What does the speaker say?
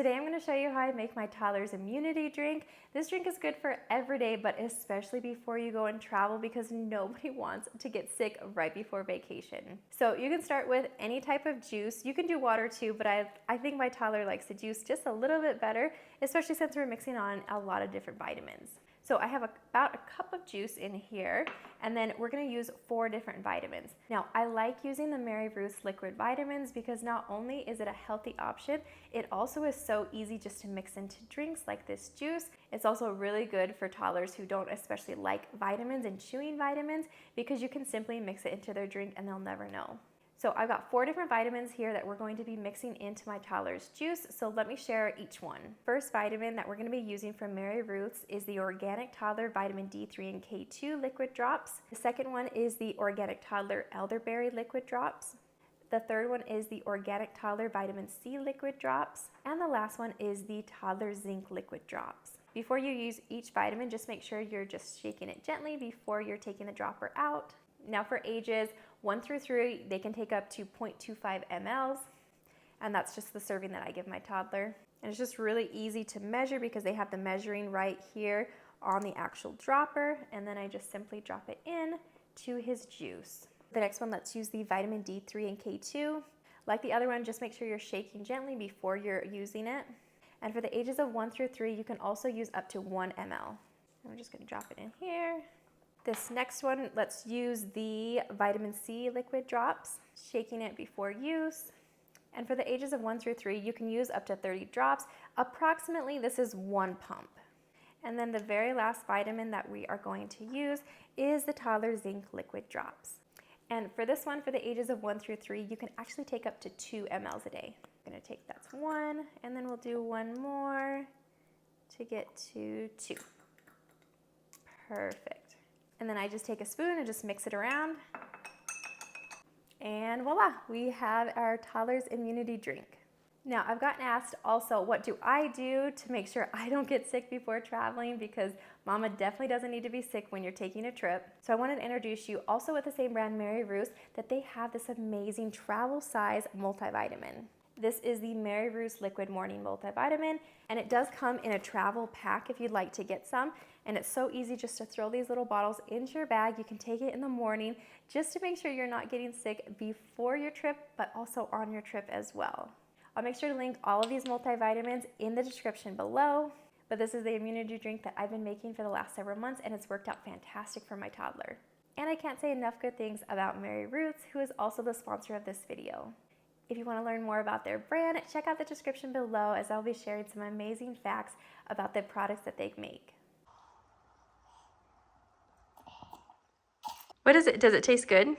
Today I'm going to show you how I make my toddler's immunity drink. This drink is good for every day, but especially before you go and travel because nobody wants to get sick right before vacation. So you can start with any type of juice. You can do water too, but I think my toddler likes the juice just a little bit better, especially since we're mixing on a lot of different vitamins. So I have about a cup of juice in here, and then we're gonna use 4 different vitamins. Now, I like using the MaryRuth's Liquid Vitamins because not only is it a healthy option, it also is so easy just to mix into drinks like this juice. It's also really good for toddlers who don't especially like vitamins and chewing vitamins because you can simply mix it into their drink and they'll never know. So I've got 4 different vitamins here that we're going to be mixing into my toddler's juice, so let me share each one. First vitamin that we're going to be using from MaryRuth's is the Organic Toddler Vitamin D3 and K2 Liquid Drops. The second one is the Organic Toddler Elderberry Liquid Drops. The third one is the Organic Toddler Vitamin C Liquid Drops. And the last one is the Toddler Zinc Liquid Drops. Before you use each vitamin, just make sure you're just shaking it gently before you're taking the dropper out. Now for ages 1 through 3, they can take up to 0.25 mLs, and that's just the serving that I give my toddler. And it's just really easy to measure because they have the measuring right here on the actual dropper, and then I just simply drop it in to his juice. The next one, let's use the vitamin D3 and K2. Like the other one, just make sure you're shaking gently before you're using it. And for the ages of 1 through 3, you can also use up to 1 ml. I'm just gonna drop it in here. This next one, let's use the vitamin C liquid drops, shaking it before use. And for the ages of 1 through 3, you can use up to 30 drops. Approximately, this is 1 pump. And then the very last vitamin that we are going to use is the Toddler Zinc liquid drops. And for this one, for the ages of 1 through 3, you can actually take up to 2 mLs a day. I'm gonna take, that's 1, and then we'll do 1 more to get to 2. Perfect. And then I just take a spoon and just mix it around. And voila, we have our toddler's immunity drink. Now, I've gotten asked also, what do I do to make sure I don't get sick before traveling? Because mama definitely doesn't need to be sick when you're taking a trip. So I wanted to introduce you also with the same brand, MaryRuth's, that they have this amazing travel size multivitamin. This is the MaryRuth's Liquid Morning Multivitamin, and it does come in a travel pack if you'd like to get some. And it's so easy just to throw these little bottles into your bag. You can take it in the morning just to make sure you're not getting sick before your trip, but also on your trip as well. I'll make sure to link all of these multivitamins in the description below. But this is the immunity drink that I've been making for the last several months, and it's worked out fantastic for my toddler. And I can't say enough good things about MaryRuth's, who is also the sponsor of this video. If you want to learn more about their brand, check out the description below as I'll be sharing some amazing facts about the products that they make. What is it? Does it taste good?